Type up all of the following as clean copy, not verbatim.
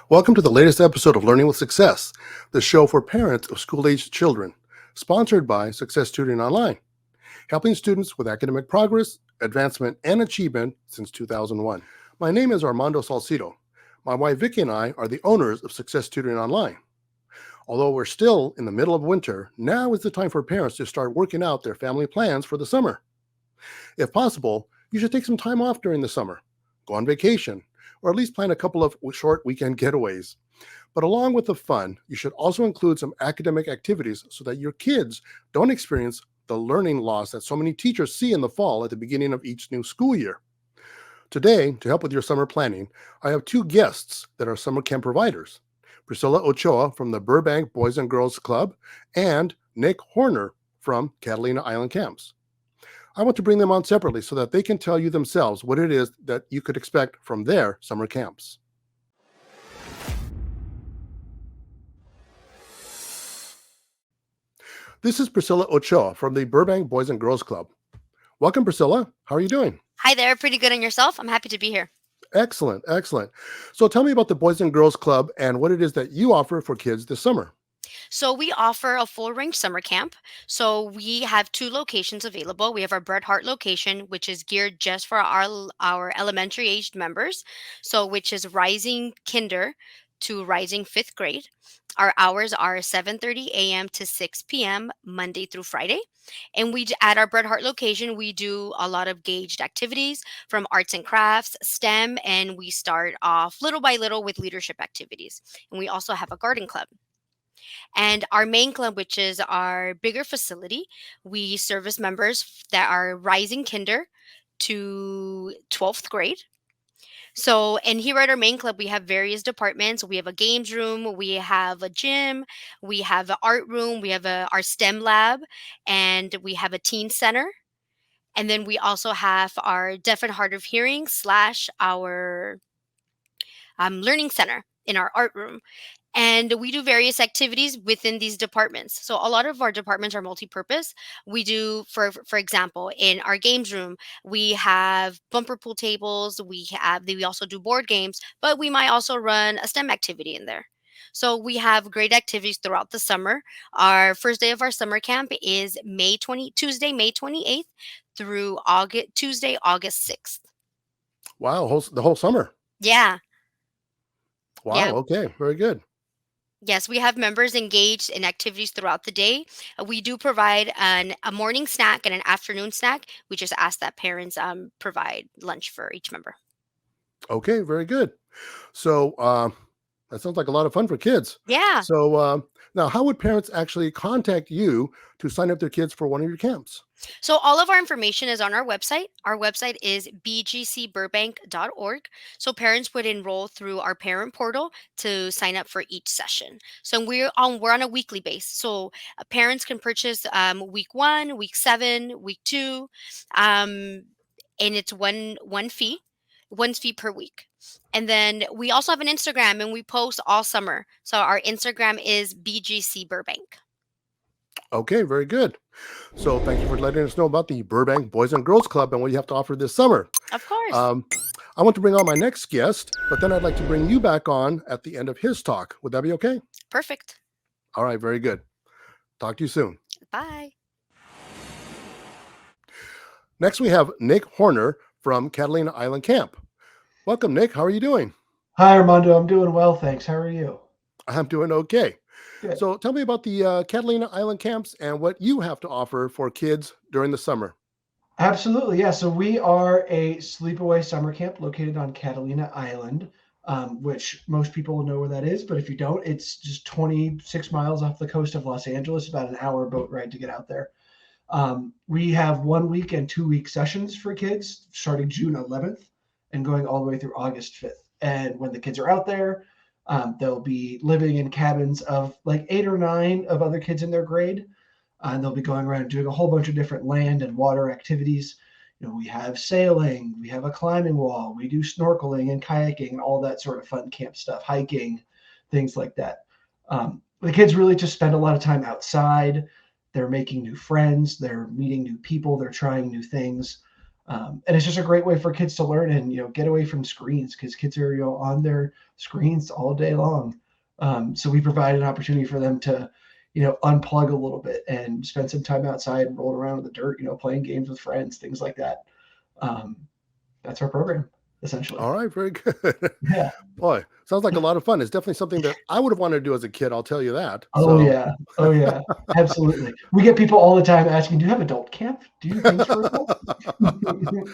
Welcome to the latest episode of Learning with Success, the show for parents of school-aged children, sponsored by Success Tutoring Online, helping students with academic progress, advancement, and achievement since 2001. My name is Armando Salcido. My wife Vicky and I are the owners of Success Tutoring Online. Although we're still in the middle of winter, now is the time for parents to start working out their family plans for the summer. If possible, you should take some time off during the summer, go on vacation, or at least plan a couple of short weekend getaways. But along with the fun, you should also include some academic activities so that your kids don't experience the learning loss that so many teachers see in the fall at the beginning of each new school year. Today, to help with your summer planning, I have two guests that are summer camp providers, Priscilla Ochoa from the Burbank Boys and Girls Club and Nick Horner from Catalina Island Camps. I want to bring them on separately so that they can tell you themselves what it is that you could expect from their summer camps. This is Priscilla Ochoa from the Burbank Boys and Girls Club. Welcome, Priscilla. How are you doing? Hi there, pretty good on yourself. I'm happy to be here. Excellent, excellent. So tell me about the Boys and Girls Club and what it is that you offer for kids this summer. So we offer a full range summer camp. So we have two locations available. We have our Bret Hart location, which is geared just for our elementary aged members. So which is rising kinder to rising fifth grade. Our hours are 7:30 a.m. to 6 p.m. Monday through Friday. And at our Bret Hart location, we do a lot of gauged activities from arts and crafts, STEM, and we start off little by little with leadership activities. And we also have a garden club. And our main club, which is our bigger facility, we service members that are rising kinder to 12th grade. So, and here at our main club, we have various departments. We have a games room, we have a gym, we have an art room, we have our STEM lab, and we have a teen center. And then we also have our deaf and hard of hearing slash our learning center in our art room. And we do various activities within these departments. So a lot of our departments are multi-purpose. We do, for example, in our games room, we have bumper pool tables. We also do board games, but we might also run a STEM activity in there. So we have great activities throughout the summer. Our first day of our summer camp is Tuesday, May 28th through Tuesday, August 6th. Wow, the whole summer. Yeah. Wow, Yeah. okay, very good. Yes, we have members engaged in activities throughout the day. We do provide a morning snack and an afternoon snack. We just ask that parents provide lunch for each member. Okay, very good. So that sounds like a lot of fun for kids. Yeah. So now, how would parents actually contact you to sign up their kids for one of your camps? So all of our information is on our website. Our website is bgcburbank.org. So parents would enroll through our parent portal to sign up for each session. So we're on a weekly base. So parents can purchase week 1, week 7, week 2, and it's one fee per week. And then we also have an Instagram and we post all summer. So our Instagram is BGC Burbank. Okay, very good. So thank you for letting us know about the Burbank Boys and Girls Club and what you have to offer this summer. Of course. I want to bring on my next guest, but then I'd like to bring you back on at the end of his talk. Would that be okay? Perfect. All right, very good. Talk to you soon. Bye. Next, we have Nick Horner from Catalina Island Camp. Welcome, Nick. How are you doing? Hi, Armando. I'm doing well, thanks. How are you? I'm doing okay. Good. So tell me about the Catalina Island Camps and what you have to offer for kids during the summer. Absolutely, yeah. So we are a sleepaway summer camp located on Catalina Island, which most people will know where that is. But if you don't, it's just 26 miles off the coast of Los Angeles, about an hour boat ride to get out there. We have 1 week and 2 week sessions for kids starting June 11th and going all the way through August 5th. And when the kids are out there, they'll be living in cabins of like 8 or 9 of other kids in their grade. And they'll be going around doing a whole bunch of different land and water activities. You know, we have sailing, we have a climbing wall, we do snorkeling and kayaking and all that sort of fun camp stuff, hiking, things like that. The kids really just spend a lot of time outside. They're making new friends, they're meeting new people, they're trying new things. And it's just a great way for kids to learn and, get away from screens, because kids are, on their screens all day long. So we provide an opportunity for them to, unplug a little bit and spend some time outside, rolling around in the dirt, playing games with friends, things like that. Um, that's our program, essentially. All right, very good. Yeah. Boy, sounds like a lot of fun. It's definitely something that I would have wanted to do as a kid, I'll tell you that. Oh So, yeah. Oh yeah. Absolutely. We get people all the time asking, "Do you have adult camp? Do you do things for adults?"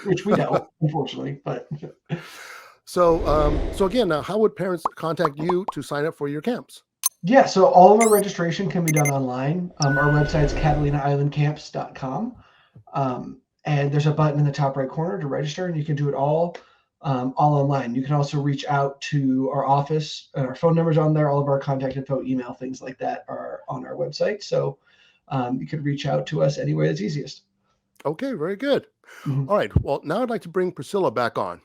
Which we don't, unfortunately. But so again, now how would parents contact you to sign up for your camps? yeah, so all of our registration can be done online. Our website's catalinaislandcamps.com. And there's a button in the top right corner to register, and you can do it all online. You can also reach out to our office. Our phone number's on there. All of our contact info, email, things like that are on our website. So you can reach out to us any way that's easiest. Okay, very good. Mhm. All right. Well, now I'd like to bring Priscilla back on.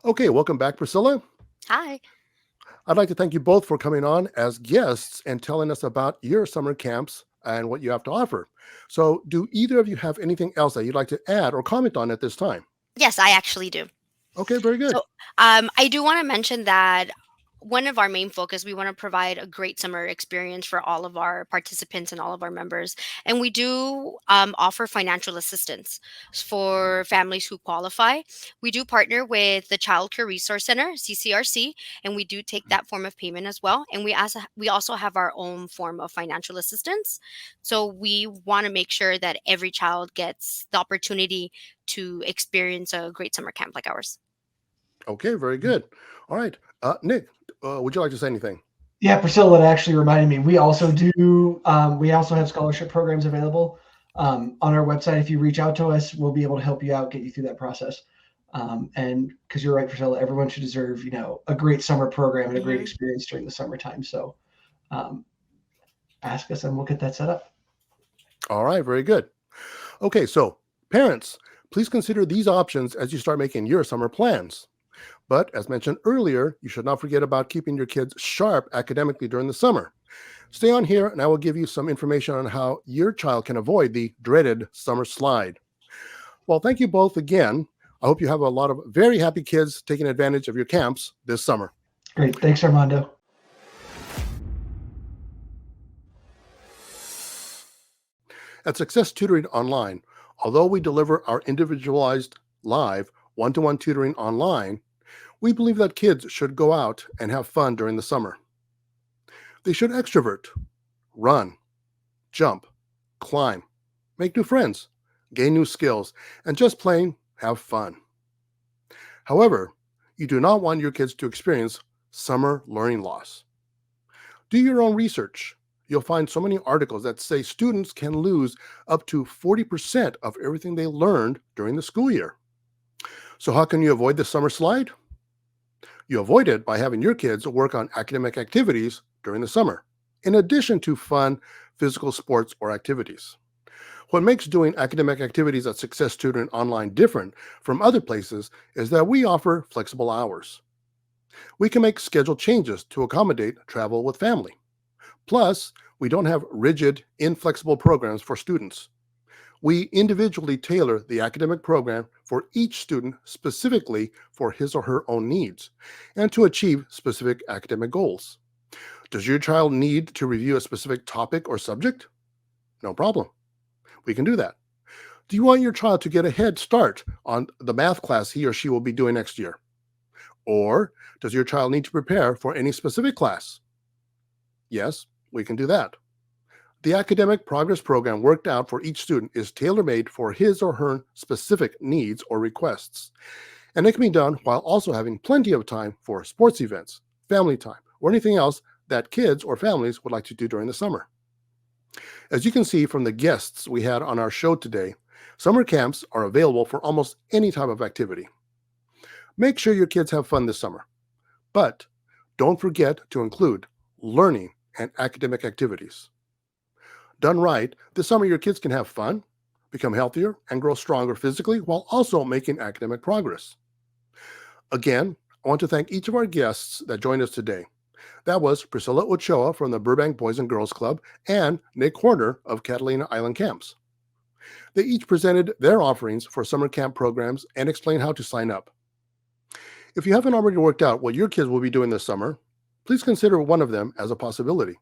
Okay, welcome back, Priscilla. Hi. I'd like to thank you both for coming on as guests and telling us about your summer camps and what you have to offer. So, do either of you have anything else that you'd like to add or comment on at this time? Yes, I actually do. Okay, very good. So, I do want to mention that one of our main focus, we want to provide a great summer experience for all of our participants and all of our members. And we do offer financial assistance for families who qualify. We do partner with the Child Care Resource Center, CCRC, and we do take that form of payment as well. And we also have our own form of financial assistance. So we want to make sure that every child gets the opportunity to experience a great summer camp like ours. Okay, very good. All right. Nick, would you like to say anything? Yeah, Priscilla, that actually reminded me. We also do. We also have scholarship programs available on our website. If you reach out to us, we'll be able to help you out, get you through that process. And because you're right, Priscilla, everyone should deserve, a great summer program and a great Mhm. experience during the summertime. So um, ask us, and we'll get that set up. All right, very good. Okay, so parents, please consider these options as you start making your summer plans. But as mentioned earlier, you should not forget about keeping your kids sharp academically during the summer. Stay on here and I will give you some information on how your child can avoid the dreaded summer slide. Well, thank you both again. I hope you have a lot of very happy kids taking advantage of your camps this summer. Great. Thanks, Armando. At Success Tutoring Online, although we deliver our individualized live one-to-one tutoring online, we believe that kids should go out and have fun during the summer. They should extrovert, run, jump, climb, make new friends, gain new skills, and just plain have fun. However, you do not want your kids to experience summer learning loss. Do your own research. You'll find so many articles that say students can lose up to 40% of everything they learned during the school year. So, how can you avoid the summer slide? You avoid it by having your kids work on academic activities during the summer, in addition to fun physical sports or activities. What makes doing academic activities at Success Tutoring Online different from other places is that we offer flexible hours. We can make schedule changes to accommodate travel with family. Plus, we don't have rigid, inflexible programs for students. We individually tailor the academic program for each student specifically for his or her own needs and to achieve specific academic goals. Does your child need to review a specific topic or subject? No problem. We can do that. Do you want your child to get a head start on the math class he or she will be doing next year? Or does your child need to prepare for any specific class? Yes, we can do that. The academic progress program worked out for each student is tailor-made for his or her specific needs or requests. And it can be done while also having plenty of time for sports events, family time, or anything else that kids or families would like to do during the summer. As you can see from the guests we had on our show today, summer camps are available for almost any type of activity. Make sure your kids have fun this summer, but don't forget to include learning and academic activities. Done right, this summer your kids can have fun, become healthier, and grow stronger physically while also making academic progress. Again, I want to thank each of our guests that joined us today. That was Priscilla Ochoa from the Burbank Boys and Girls Club and Nick Horner of Catalina Island Camps. They each presented their offerings for summer camp programs and explained how to sign up. If you haven't already worked out what your kids will be doing this summer, please consider one of them as a possibility.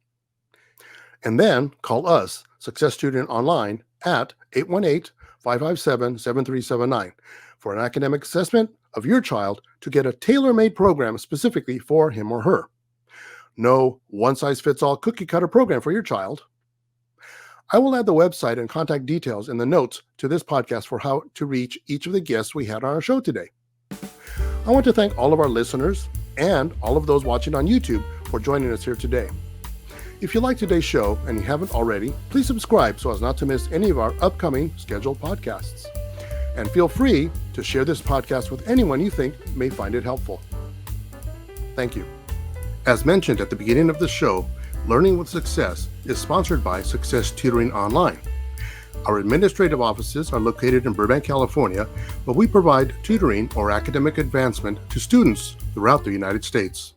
And then call us, Success Student Online, at 818-557-7379 for an academic assessment of your child to get a tailor-made program specifically for him or her. No one-size-fits-all cookie-cutter program for your child. I will add the website and contact details in the notes to this podcast for how to reach each of the guests we had on our show today. I want to thank all of our listeners and all of those watching on YouTube for joining us here today. If you like today's show and you haven't already, please subscribe so as not to miss any of our upcoming scheduled podcasts. And feel free to share this podcast with anyone you think may find it helpful. Thank you. As mentioned at the beginning of the show, Learning with Success is sponsored by Success Tutoring Online. Our administrative offices are located in Burbank, California, but we provide tutoring or academic advancement to students throughout the United States.